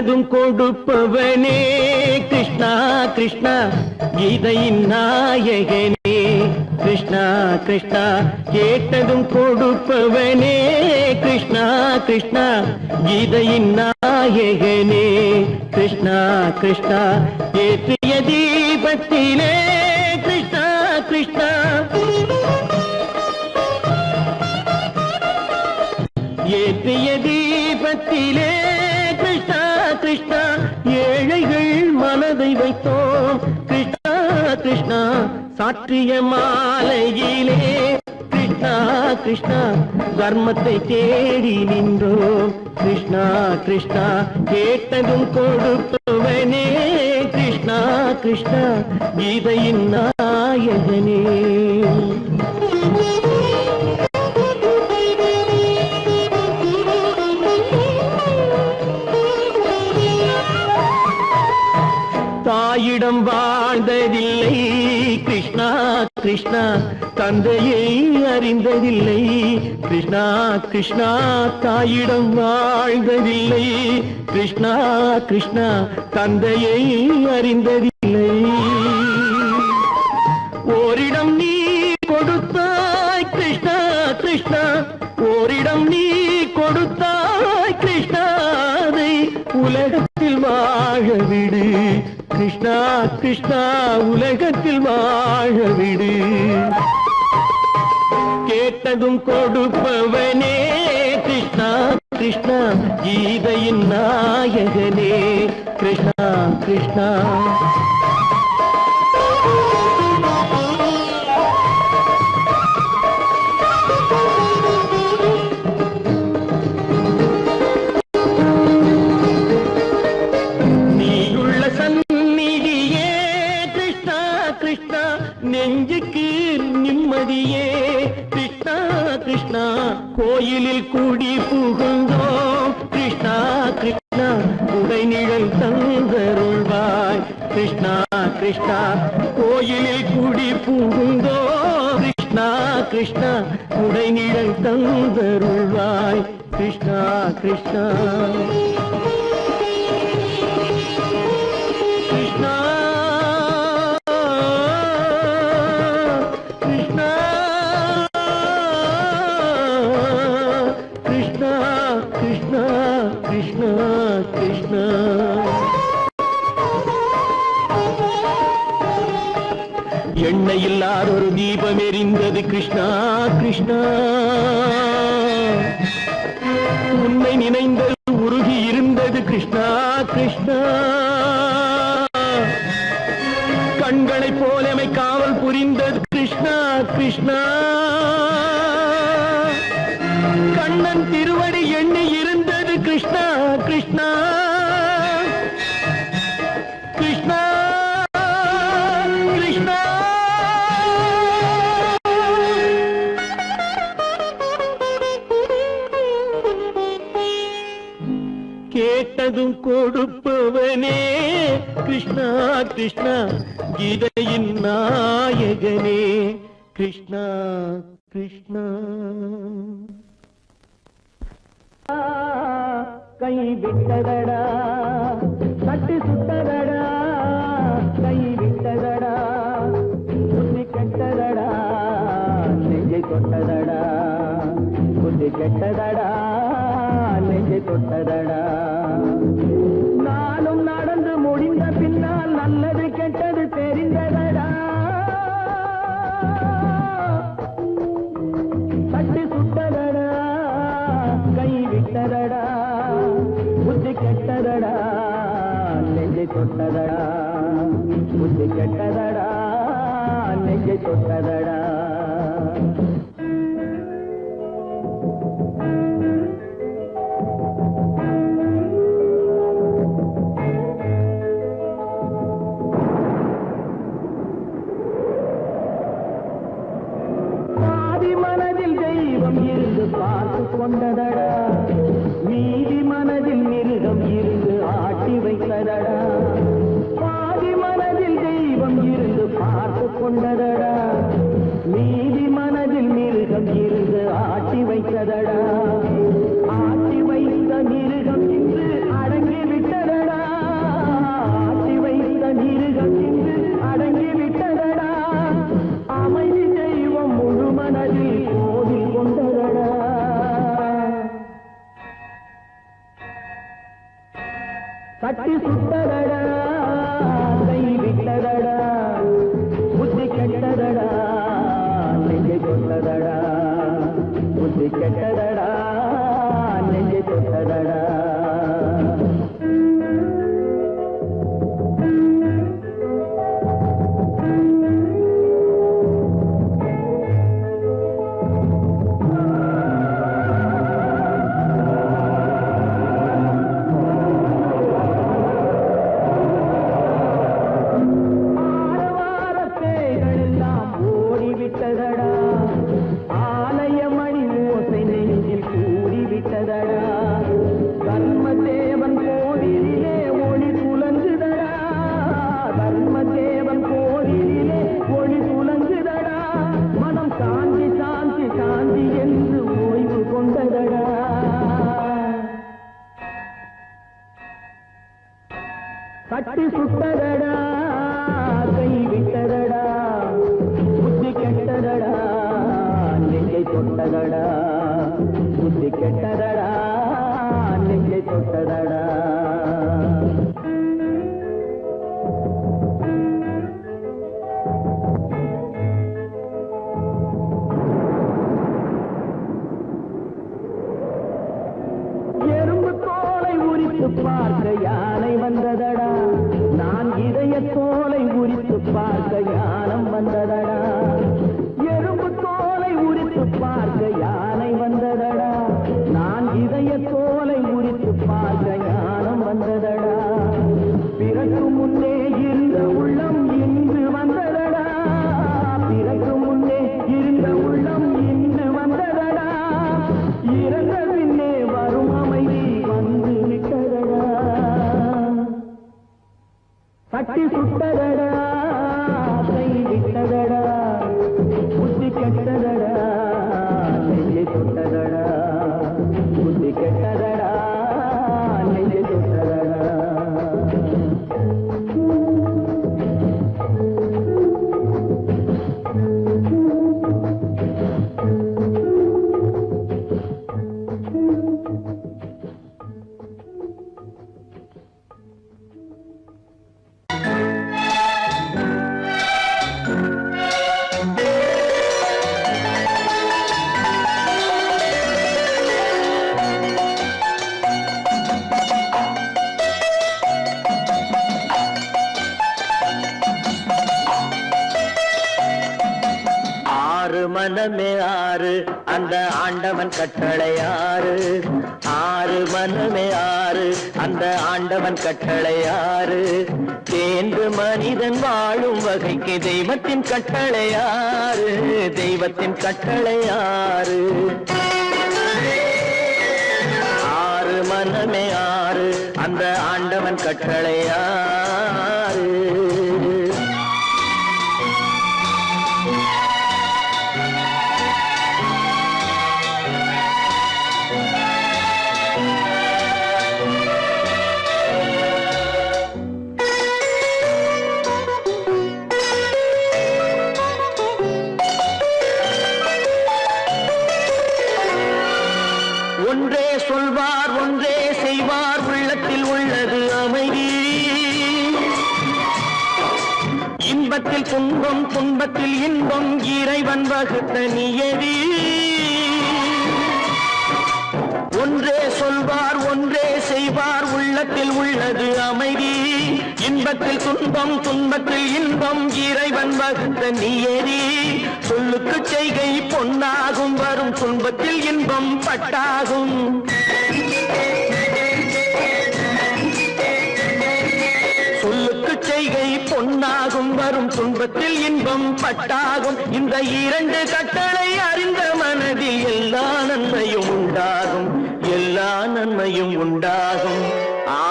கேட்டதும் கொடுப்பவனே கிருஷ்ணா கிருஷ்ணா கீதையின் நாயகனே கிருஷ்ணா கிருஷ்ணா கேட்டதும் கொடுப்பவனே கிருஷ்ணா கிருஷ்ணா கீதையின் நாயகனே கிருஷ்ணா கிருஷ்ணா ஏற்றிய தீபத்திலே கிருஷ்ணா கிருஷ்ணா ஏற்றிய தீபத்திலே கிருஷ்ணா கிருஷ்ணா ஏழைகள் மனதை வைத்தோம் கிருஷ்ணா கிருஷ்ணா சாற்றிய மாலையிலே கிருஷ்ணா கிருஷ்ணா தர்மத்தை தேடி நின்றோம் கிருஷ்ணா கிருஷ்ணா கேட்டதும் கொடுப்பவனே கிருஷ்ணா கிருஷ்ணா கீதையின் நாயகனே தாயிடம் வாழ்ந்ததில்லை கிருஷ்ணா கிருஷ்ணா தந்தையை அறிந்ததில்லை கிருஷ்ணா கிருஷ்ணா தாயிடம் வாழ்ந்ததில்லை கிருஷ்ணா கிருஷ்ணா தந்தையை அறிந்ததில்லை ஓரிடம் நீ கொடுத்தாய் கிருஷ்ணா கிருஷ்ணா ஓரிடம் நீ கொடுத்தாய் கிருஷ்ணா அதை உலகத்தில் வாழ விடு கிருஷ்ணா கிருஷ்ணா உலகத்தில் வாழ விடு கேட்டதும் கொடுப்பவனே கிருஷ்ணா கிருஷ்ணா கீதையின் நாயகனே கிருஷ்ணா கிருஷ்ணா நெஞ்சுக்கு நிம்மதியே கிருஷ்ணா கிருஷ்ணா கோயிலில் கூடி புகுந்தோம் கிருஷ்ணா கிருஷ்ணா உடைநிழல் தந்தருள்வாய் கிருஷ்ணா கிருஷ்ணா கோயிலில் கூடி புகுந்தோம் கிருஷ்ணா கிருஷ்ணா உடைநிழல் தந்தருள்வாய் கிருஷ்ணா கிருஷ்ணா கிருஷ்ணா கிருஷ்ணா கிருஷ்ணா கிருஷ்ணா எண்ணெய் இல்லாத ஒரு தீபம் எரிந்தது கிருஷ்ணா கிருஷ்ணா உன்னை நினைந்தது உருகி இருந்தது கிருஷ்ணா கிருஷ்ணா கண்களை போலமை காவல் புரிந்தது கிருஷ்ணா கிருஷ்ணா கண்ணன் திருவடி எண்ணி இருந்தது கிருஷ்ணா கிருஷ்ணா கிருஷ்ணா கிருஷ்ணா கேட்டதும் கொடுப்பவனே கிருஷ்ணா கிருஷ்ணா கீதையின் நாயகனே கிருஷ்ணா கிருஷ்ணா கை விட்டதடா கட்டி சுட்டதடா கை விட்டதடா புத்தி கெட்டதடா நெஞ்சை தொட்டதடா புத்தி கெட்டதடா நெஞ்சை தொட்டதடா நானும் நடந்து முடிந்த பின்னால் நல்லது கெட்டது தெரிந்ததடா கட்டி சுட்டதடா கை விட்டதடா புத்தி கெட்டதடா நெஞ்சை தொட்டதடா புத்தி கெட்டதடா நெஞ்சை தொட்டதடா பார்த்து கொண்டதடா மீதி மனதில் மிருகம் இருந்து ஆட்டி வைத்ததடா பாதி மனதில் தெய்வம் இருந்து பார்த்து கொண்டதடா மீதி மனதில் மிருகம் இருந்து ஆட்டி வைத்ததடா ஆட்டி வைத்த மிருகம் இன்று அடங்கி விட்டதடா தட்டி சுட்டதடா கை விட்டதடா புத்தி கெட்டதடா நெஞ்சை தொட்டதடா புத்தி கெட்டதடா நெஞ்சை தொட்டதடா தட்டி சுட்டதடா கை விட்டதடா புத்தி கெட்டதடா நெஞ்சை தொட்டதடா புத்தி கெட்டதடா நெஞ்சை தொட்டதடா எறும்பு தோலை உரித்து பார்க்க யானை வந்ததடா நான் இதய தோலை உரித்து பார்க்க யானம் வந்ததடா எறும்பு தோலை உரித்து பார்க்க யானை வந்ததடா நான் இதய தோலை உரித்து பார்க்க யானம் வந்ததடா பிறகு முன்னே இருந்த உள்ளம் இன்று வந்ததடா பிறகு முன்னே இருந்த உள்ளம் இன்று வந்ததடா இறந்த பின்னே வரும் அமைதி வந்து விட்டதடா தட்டி சுட்டதடா கை விட்டதடா புத்தி கெட்டதடா நெஞ்சை தொட்டதடா புத்தி கெட்டதடா நெஞ்சை தொட்டதடா மனமே ஆறு அந்த ஆண்டவன் கட்டளை ஆறு ஆறு மனமே ஆறு அந்த ஆண்டவன் கட்டளை ஆறு தேர்ந்து மனிதன் வாழும் வகைக்கு தெய்வத்தின் கட்டளை ஆறு தெய்வத்தின் கட்டளை ஆறு ஆறு மனமே ஆறு அந்த ஆண்டவன் கட்டளை ஆறு ஒன்றே சொல்வார் ஒன்றே செய்வார் உள்ளத்தில் உள்ளது அமைதி இன்பத்தில் துன்பம் துன்பத்தில் இன்பம் இறைவன் வகுத்த நியதி ஒன்றே சொல்வார் ஒன்றே செய்வார் உள்ளத்தில் உள்ளது அமைதி இன்பத்தில் துன்பம் துன்பத்தில் இன்பம் இறைவன் வகுத்த நியதி சொல்லுக்கு செய்கை பொன்னாகும் வரும் துன்பத்தில் இன்பம் பட்டாகும் சொல்லுக்கு செய்கை பொன்னாகும் வரும் துன்பத்தில் இன்பம் பட்டாகும் இந்த இரண்டு கட்டளை அறிந்த மனதில் எல்லா நன்மையும் உண்டாகும் எல்லா நன்மையும் உண்டாகும்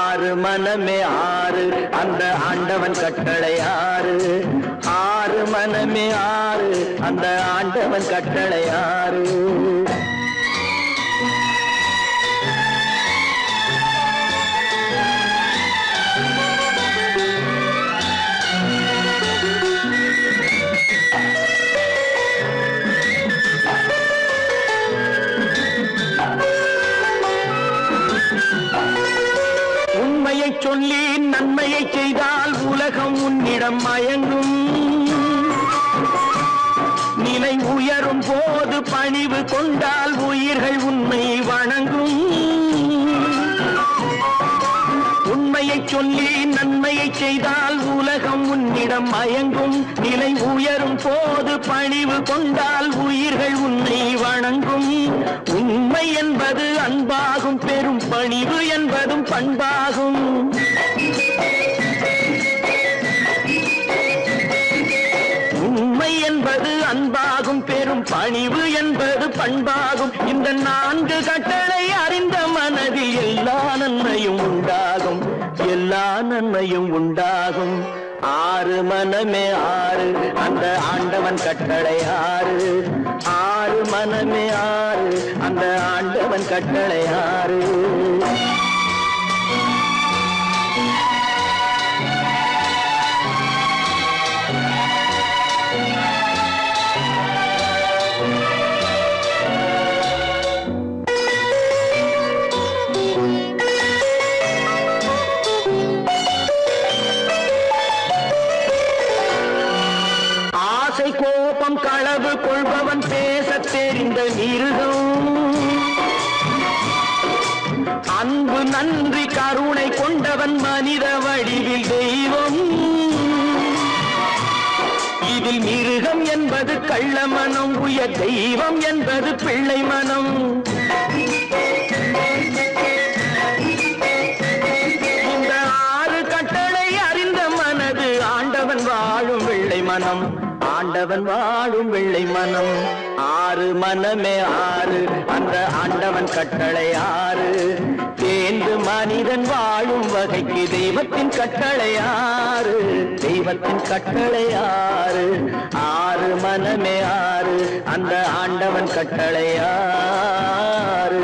ஆறு மனமே ஆறு அந்த ஆண்டவன் கட்டளை ஆறு ஆறு மனமே ஆறு அந்த ஆண்டவன் கட்டளை ஆறு சொல்லி உன்னிடம் மயங்கும் நிலை உயரும் போது பணிவு கொண்டால் உயிர்கள் உன்னை வணங்கும் உண்மையை சொல்லி நன்மையை செய்தால் உலகம் உன்னிடம் மயங்கும் நிலை உயரும் போது பணிவு கொண்டால் உயிர்கள் உன்னை வணங்கும் உண்மை என்பது அன்பாகும் பெரும் பணிவு என்பதும் பண்பாகும் உண்மை என்பது அன்பாகும் பெரும் பணிவு என்பது பண்பாகும் இந்த 4 கட்டளை அறிந்த மனதில் எல்லா நன்மையும் உண்டாகும் எல்லா நன்மையும் உண்டாகும் 6 மனமே 6 அந்த ஆண்டவன் கட்டளை 6 6 மனமே 6 அந்த ஆண்டவன் கட்டளை 6 கோபம் களவு கொள்பவன் பேசத் தெரிந்த மிருகம் அன்பு நன்றி கருணை கொண்டவன் மனித வடிவில் தெய்வம் இதில் மிருகம் என்பது கள்ள மனம் உயர் தெய்வம் என்பது பிள்ளை மனம் இந்த 6 கட்டளை அறிந்த மனது ஆண்டவன் வாழும் வெள்ளை மனம் ஆண்டவன் வாழும் வெள்ளை மனம் 6 மனமே 6 அந்த ஆண்டவன் கட்டளை 6 தேர்ந்து மனிதன் வாழும் வகைக்கு தெய்வத்தின் கட்டளை 6 தெய்வத்தின் கட்டளை 6 6 மனமே 6 அந்த ஆண்டவன் கட்டளை 6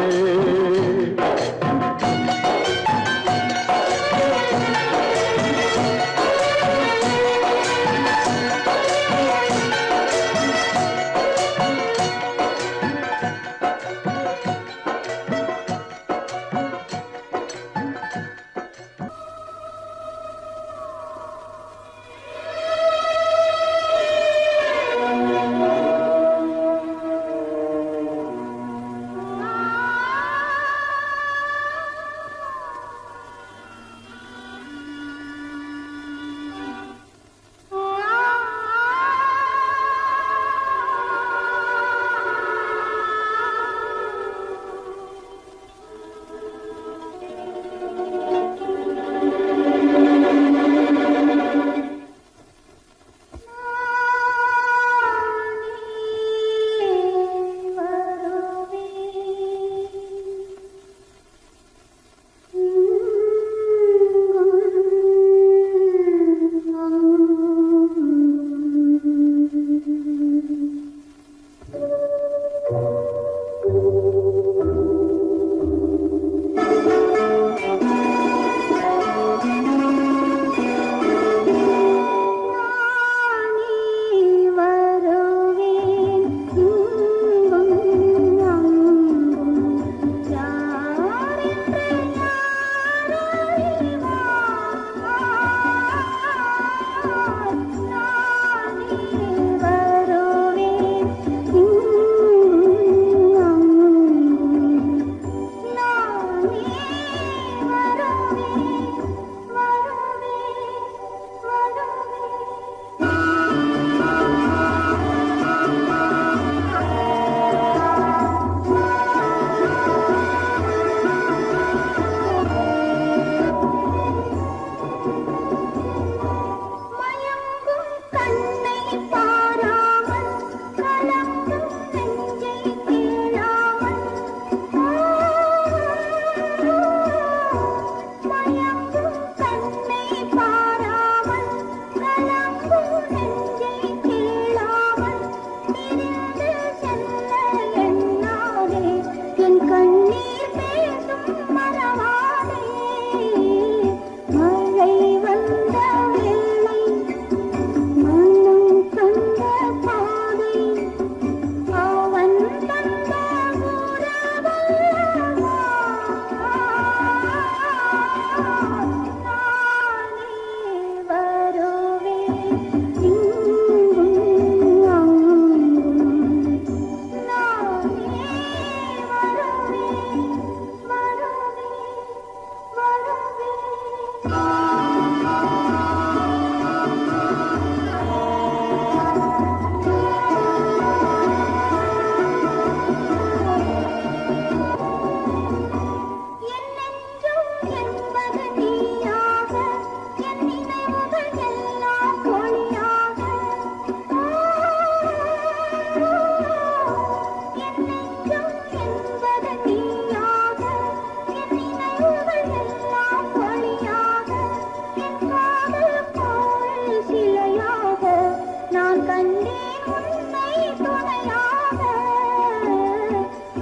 கண்டேன் உன்னை துணையாக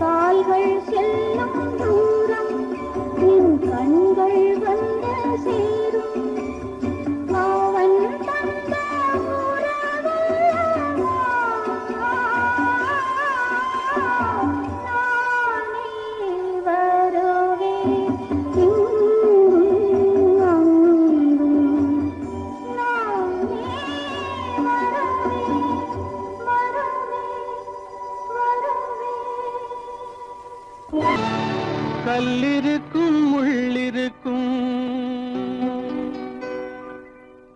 கால்கள் செல்லும் தூரம் என் கண்கள் வந்து சேரும் அவன் தந்த உறவல்லவா நானே வருவேன் இங்கும் அங்கும் நானே வருவேன் கல்லிருக்கும் முள்ளிருக்கும்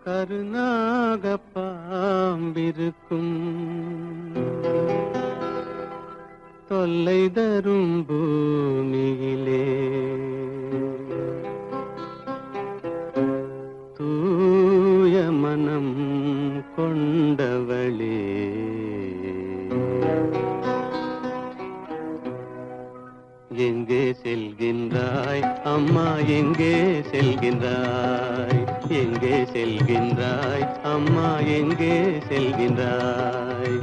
கருநாக பாம்பிருக்கும் தொல்லை தரும் பூமியிலே தூய மனம் கொண்டவளே எங்கே செல்கின்றாய் அம்மா எங்கே செல்கின்றாய் எங்கே செல்கின்றாய் அம்மா எங்கே செல்கின்றாய்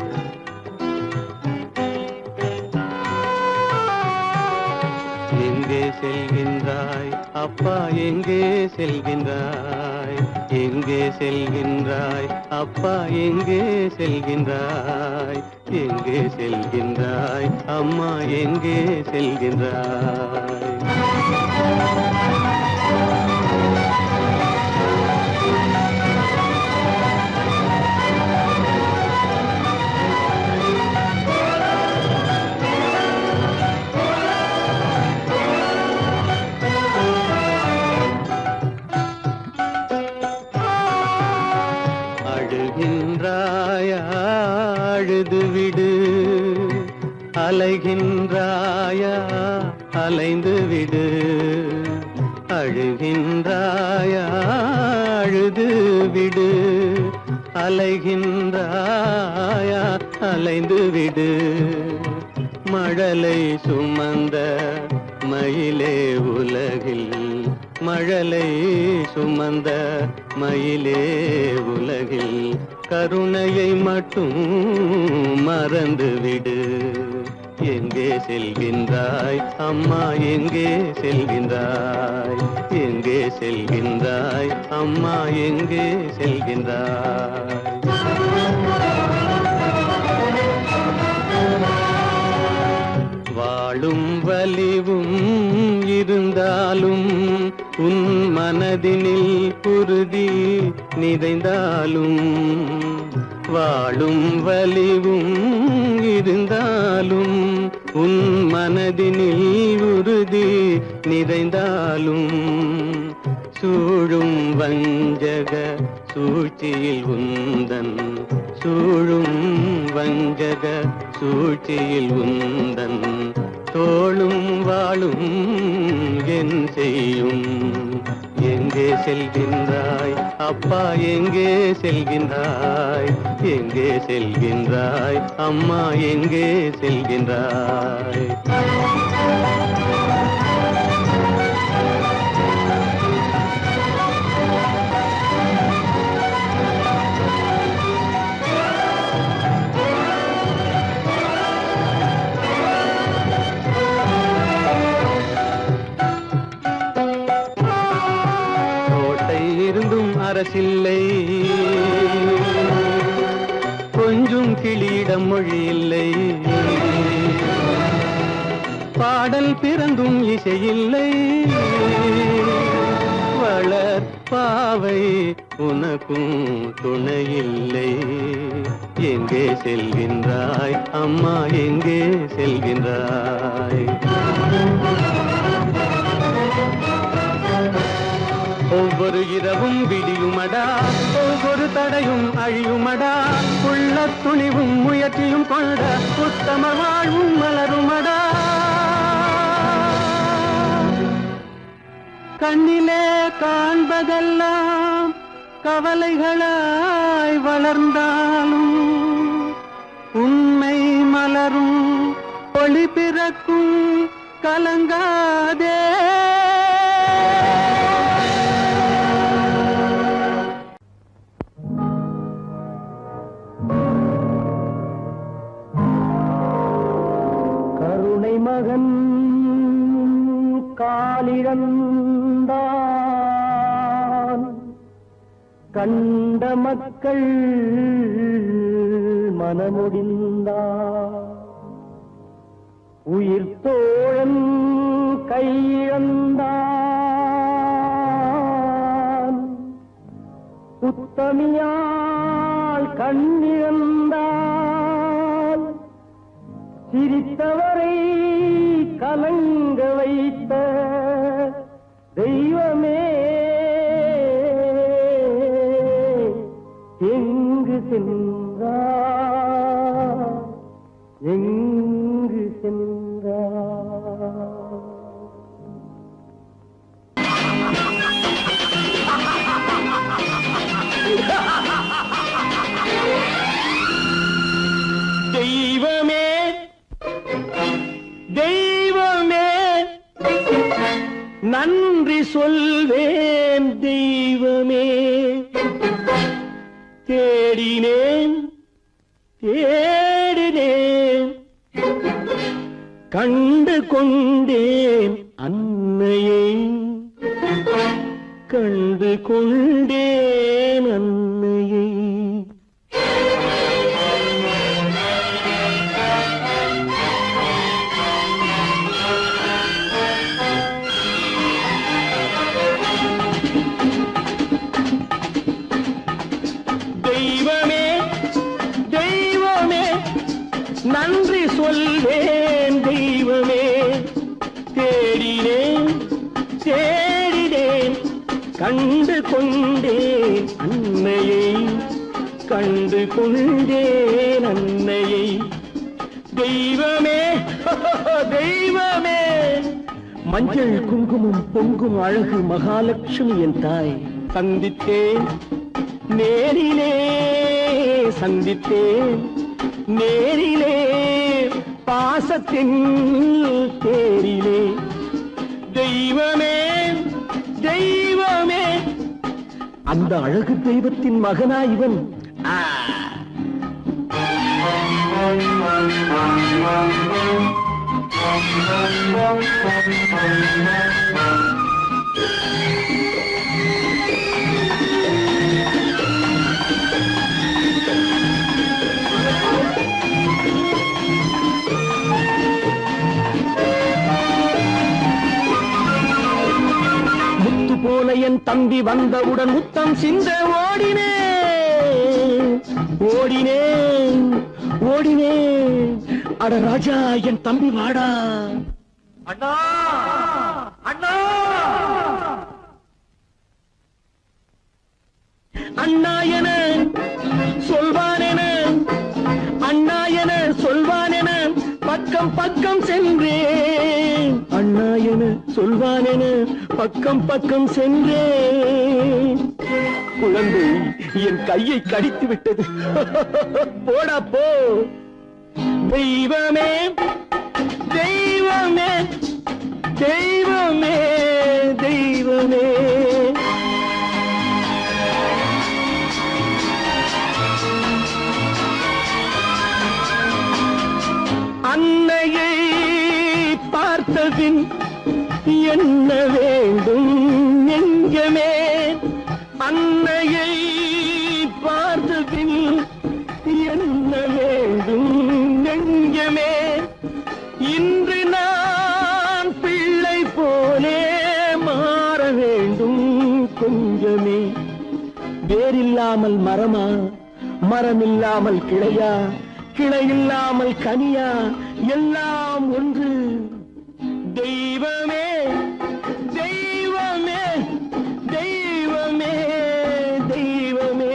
எங்கே செல்கின்றாய் அப்பா எங்கே செல்கின்றாய் எங்கே செல்கின்றாய் அப்பா எங்கே செல்கின்றாய் எங்கே செல்கின்றாய் அம்மா எங்கே செல்கின்றாய் அழுகின்றாயா அழுது விடு அலைகின்றாயா அலைந்து விடு அழுகின்றாயா அழுது விடு அலைகின்றாயா அலைந்து விடு மழலை சுமந்த மயிலே உலகில் மழலை சுமந்த மயிலே உலகில் கருணையை மட்டும் மறந்துவிடு எங்கே செல்கின்றாய் அம்மா எங்கே செல்கின்றாய் எங்கே செல்கின்றாய் அம்மா எங்கே செல்கின்றாய் வாழும் வலிவும் இருந்தாலும் உன் மனதினில் உறுதி நிறைந்தாலும் வாழும் வலிவும் இருந்தாலும் உன் மனதினில் உறுதி நிறைந்தாலும் சூழும் வஞ்சக சூழ்ச்சியில் உந்தன் சூழும் வஞ்சக சூழ்ச்சியில் உந்தன் தோளும் வாழும் என் செய்யும் எங்கே செல்கின்றாய் அப்பா எங்கே செல்கின்றாய் எங்கே செல்கின்றாய் அம்மா எங்கே செல்கின்றாய் இருந்தும் அரசில்லை கொஞ்சம் கிளியிடம் மொழி இல்லை பாடல் பிறந்தும் இசையில்லை வளர் பாவை உனக்கும் துணையில்லை எங்கே செல்கின்றாய் அம்மா எங்கே செல்கின்றாய் ஒவ்வொரு இரவும் விடியுமடா ஒவ்வொரு தடையும் அழியுமடா உள்ள துணிவும் முயற்சியும் கொண்ட உத்தம வாழ்வும் மலருமடா கண்ணிலே காண்பதெல்லாம் கவலைகளாய் வளர்ந்தாலும் உண்மை மலரும் ஒளி பிறக்கும் கலங்காதே. மகன் காலிழந்தான் கண்ட மக்கள் மனமுடிந்தான் உயிர் தோழன் கையிழந்தான் உத்தமியால் கண்ணிழந்தால் சிரித்தவரை கலங்க வைத்த தெய்வமே எங்கு சென்றார் எங்கு சென்றார் தெய்வமே தெய்வமே நன்றி சொல்வேன் தெய்வமே தேடினேன் தேடினேன் கண்டு கொண்டேன் அன்னையை கண்டு கொண்டேன் அன்னையை தெய்வமே தெய்வமே நன்றி சொல்வேன் தெய்வமே தேடினேன் தேடினேன் கண்டு கொண்டேன் அன்னையை கண்டு கொண்டேன் அன்னையை தெய்வமே தெய்வமே மஞ்சள் குங்குமம் பொங்கும் அழகு மகாலட்சுமி என் தாய் சந்தித்தேன் நேரிலே சந்தித்தேன் நேரிலே பாசத்தின் தேரிலே தெய்வமே தெய்வமே அந்த அழகு தெய்வத்தின் மகனா இவன் போல என் தம்பி வந்தவுடன் முத்தம் சிந்த ஓடினேன் ஓடினேன் ஓடினேன் அட ராஜா என் தம்பி வாடா அண்ணா அண்ணா அண்ணா என சொல்வானென அண்ணா என சொல்வானென பக்கம் பக்கம் சென்றேன் அண்ணா என சொல்வானென பக்கம் பக்கம் சென்றேன் குழந்தை என் கையை கடித்து விட்டது போடா போ தெய்வமே தெய்வமே தெய்வமே தெய்வமே அன்னையை பார்த்தபின் என்ன வேண்டும் நெஞ்சமே அன்னையை பார்த்தபின் என்ன வேண்டும் நெஞ்சமே இன்று நான் பிள்ளை போலே மாற வேண்டும் கொஞ்சமே வேரில்லாமல் மரமா மரமில்லாமல் கிளையா கிளையில்லாமல் கனியா எல்லாம் ஒன்று தெய்வமே தெய்வமே தெய்வமே தெய்வமே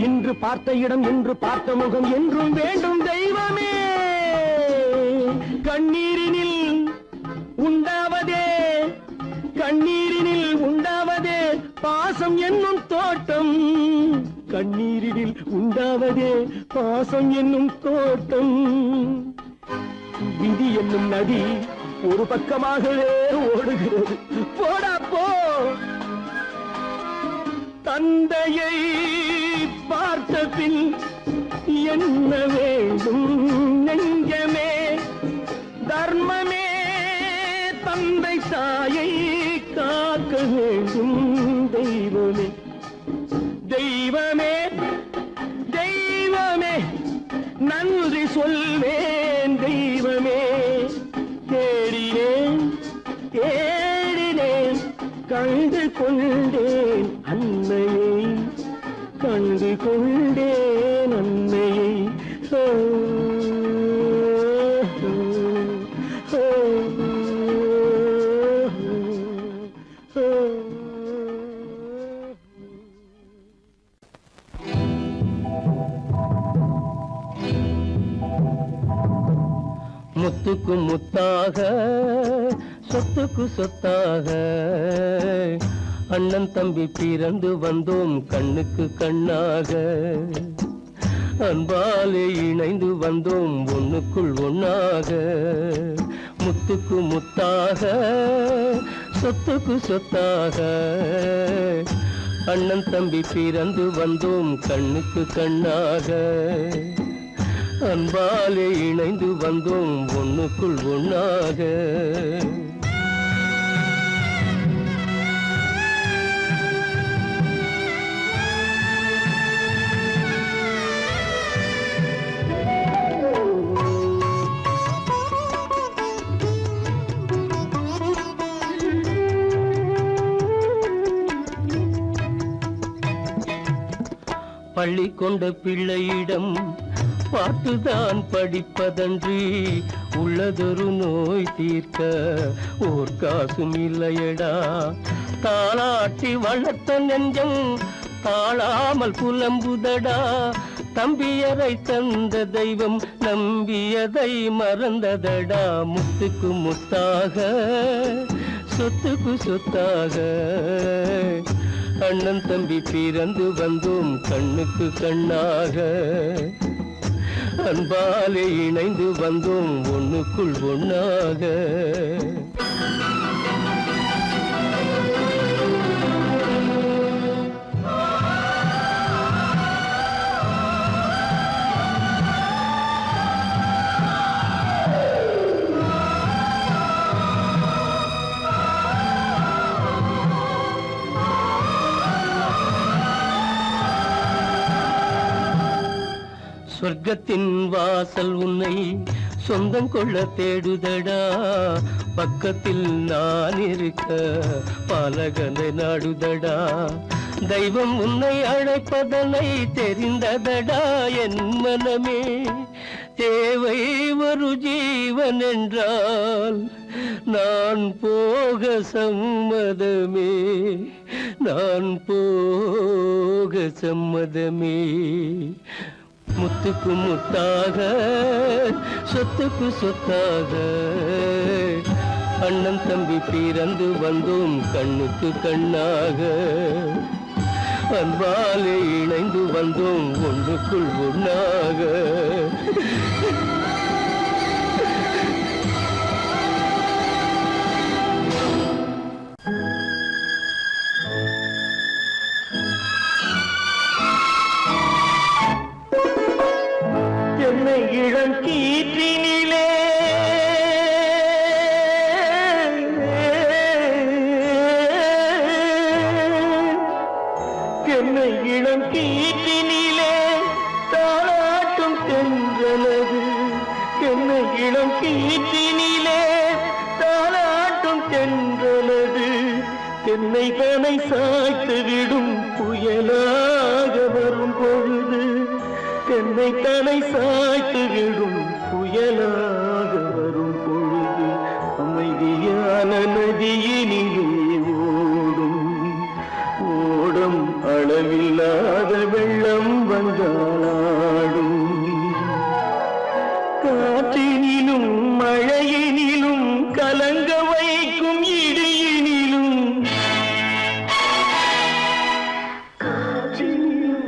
இன்று பார்த்த இடம் இன்று பார்த்த முகம் என்றும் வேண்டும் தெய்வமே கண்ணீரினில் உண்டாவதே கண்ணீரினில் உண்டாவதே பாசம் என்னும் தோட்டம் கண்ணீரில் உண்டாவதே பாசம் என்னும் தோட்டம். விதி என்னும் நதி ஒரு பக்கமாகவே ஓடுகிறது. போடா போ. தந்தையை பார்த்த பின் என்ன வேண்டும் நெஞ்சமே? தர்மமே தந்தை தாயை காக்க வேண்டும். தெய்வமே தெய்வமே தெய்வமே நன்றி சொல்வேன். தெய்வமே தேடினேன் தேடினேன் கண்டு கொண்டேன் அன்னையை, கண்டு கொண்டேன் அன்னையை. ஓ, ஓ, ஓ, ஓ. முத்துக்கு முத்தாக சொத்துக்கு சொத்தாக அண்ணன் தம்பி பிறந்து வந்தோம் கண்ணுக்கு கண்ணாக. அன்பாலே இணைந்து வந்தோம் ஒண்ணுக்குள் ஒண்ணாக. முத்துக்கு முத்தாக சொத்துக்கு சொத்தாக அண்ணன் தம்பி பிறந்து வந்தோம் கண்ணுக்கு கண்ணாக. அன்பாலே இணைந்து வந்தோம் ஒண்ணுக்குள் ஒண்ணாக. பள்ளி கொண்ட பிள்ளையிடம் பார்த்துதான் படிப்பதன்றி உள்ளதொரு நோய் தீர்க்க ஓர் காசும் இல்லையடா. தாளாட்டி வளர்த்த நெஞ்சம் தாழாமல் புலம்புதடா. தம்பியரை தந்த தெய்வம் நம்பியதை மறந்ததடா. முத்துக்கு முத்தாக சொத்துக்கு சொத்தாக அண்ணன் தம்பி பிறந்து வந்தோம் கண்ணுக்கு கண்ணாக. அன்பாலே இணைந்து வந்தோம் ஒண்ணுக்குள் ஒண்ணாக. சொர்க்கத்தின் வாசல் உன்னை சொந்தம் கொள்ள தேடுதடா. பக்கத்தில் நான் இருக்க பாலகனை நாடுதடா. தெய்வம் உன்னை அழைப்பதனை தெரிந்ததடா என் மனமே. தேவை ஒரு ஜீவன் என்றால் நான் போக சம்மதமே, நான் போக சம்மதமே. முத்துக்கு முத்தாக சொத்துக்கு சொத்தாக அண்ணன் தம்பி பிறந்து வந்தோம் கண்ணுக்கு கண்ணாக. அன்பாலே இணைந்து வந்தோம் ஒன்றுக்குள் ஒண்ணாக. இளம் கீற்றினிலே என்னை இளம் கீற்றினிலே தாளாட்டும் தென்றலது. என்னை இளம் கீற்றினிலே தாளாட்டும் தென்றலது. என்னை தனை சாய்த்து விடும் புயலாக வரும் பொழுது, என்னை தலை சாய்த்து விடும் புயலாக வரும் பொழுது, அமைதியான நதியினிலே ஓடும் ஓடும் அளவில்லாத வெள்ளம் வந்தாடும். காற்றினிலும் மழையினிலும் கலங்க வைக்கும் இடியினிலும், காற்றினிலும்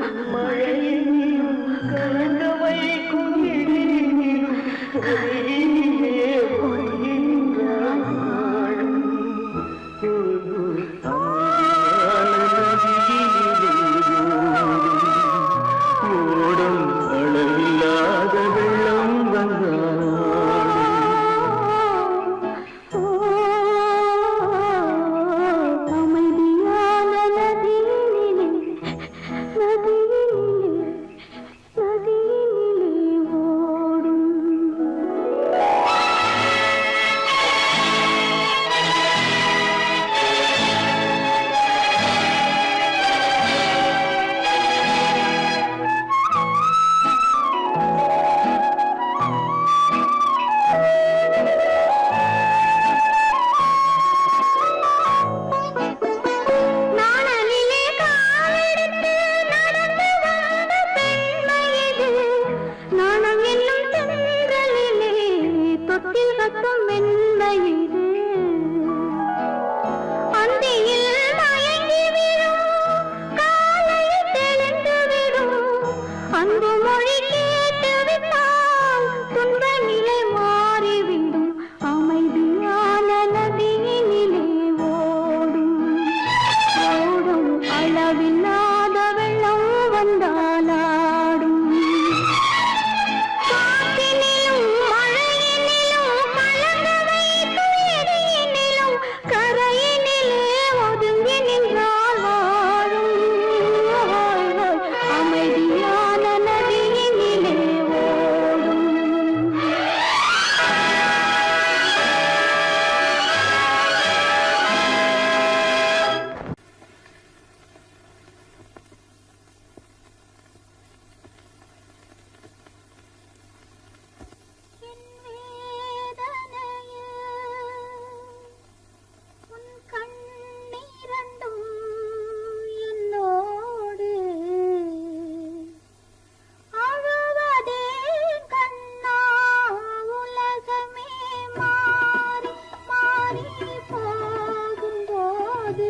அளவில்லாத வெள்ளம் வந்தாலாடும் காற்றினிலும் மழையினிலும் கலங்க வைக்கும் இடியினிலும் கரையினிலே ஒதுங்கி நின்றால் வாழும் அமைதியான நதியினிலே ஓடும் என் வேதனையே உன் கண்ணீரண்டும் என்னோடு அழுவதே கண்ணா உலகமே மாறி மாறி போகும்போது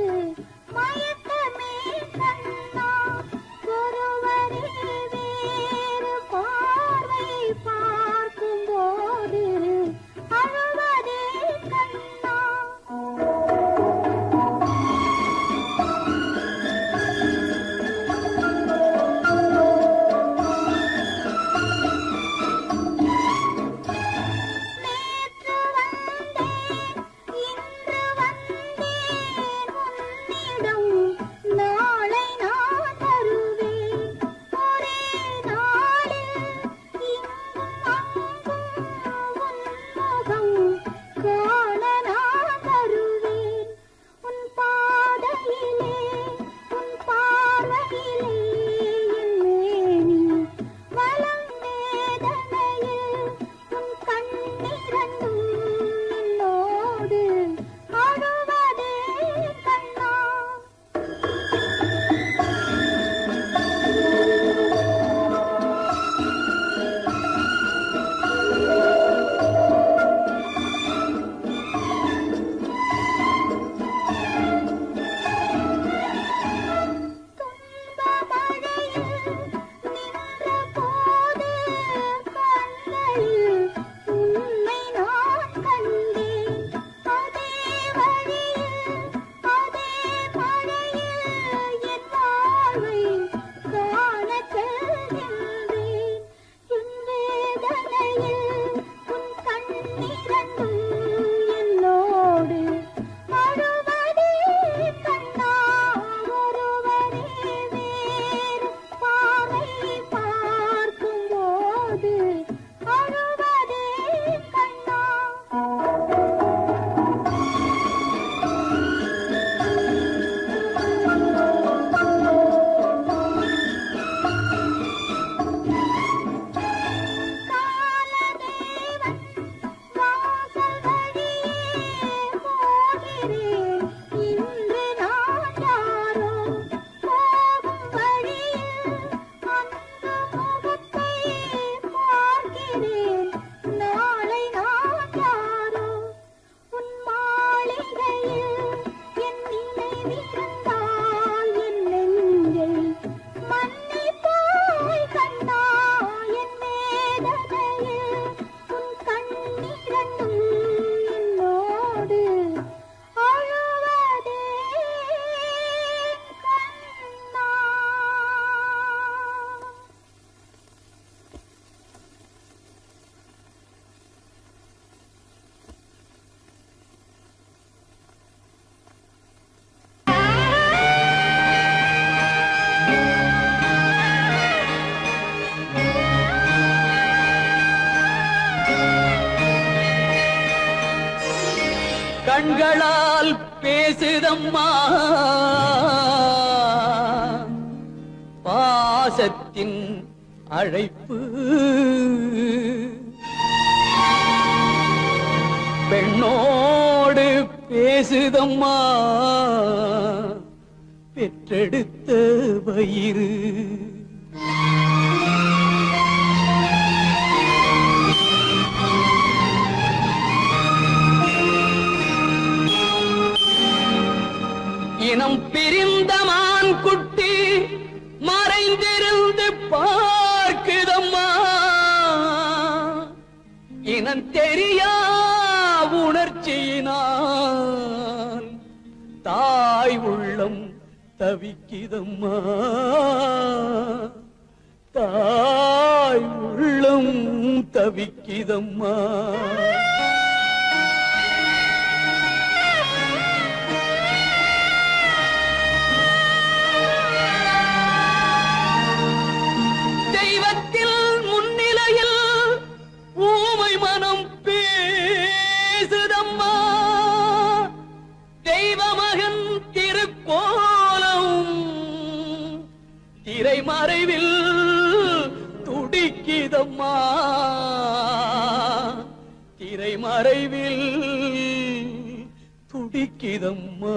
மயக்கமே கண்ணா ஒருவரே வேறு பார்வை பார்க்கும்போது அழுவதே கண்ணா நேற்று வந்தேன் இன்று வந்தேன் உன்னிடம் நாளை நான் வருவேன் ஒரே நாளில் இங்கும் அங்கும் உன் முகம் காண நான் வருவேன் உன் பாதையிலே உன் பார்வையிலே என் மேனி வலம் வேதனையில் உன் கண்ணீரண்டும் என்னோடு அழுவதே கண்ணா துன்ப மழையில் நின்ற போது கண்களில் உன்னை நான் கண்டேன் அதே வழியில் அதே மழையில் என் வாழ்வை காணச் செல்கின்றேன் என் வேதனையில் உன் கண்ணீரண்டும் என்னோடு அழுவதே கண்ணா ஒருவரே வேறு பார்வை பார்க்கும்போது அழுவதே கண்ணா காலதேவன் வாசல் வழியே போகிறேன் இன்று நான் யாரோ போகும் வழியில் அந்த முகத்தை பார்க்கிறேன் நாளை நான் யாரோ உன் மாளிகையில் என் நினைவிருந்தால் என் நெஞ்சை மன்னிப்பாய் கண்ணா என் வேதனையில் உன் கண்ணீரண்டும் என்னோடு அழுவதே கண்ணா கண்களால் பேசுதம்மா பாசத்தின் அழைப்பு பெண்ணோடு பேசுதம்மா பெற்றெடுத்த வயிறு இனம் பிரிந்த மான் குட்டி மறைந்திருந்து பார்க்குதம்மா இனம் தெரியா உணர்ச்சியினால் தாய் உள்ளம் தவிக்கிதம்மா தாய் உள்ளம் தவிக்கிதம்மா தெய்வத்தில் முன்னிலையில் ஊமை மனம் பேசுதம்மா தெய்வமகன் திருக்கோலம் திரைமறைவில் துடிக்கிதம்மா திரைமறைவில் துடிக்கிதம்மா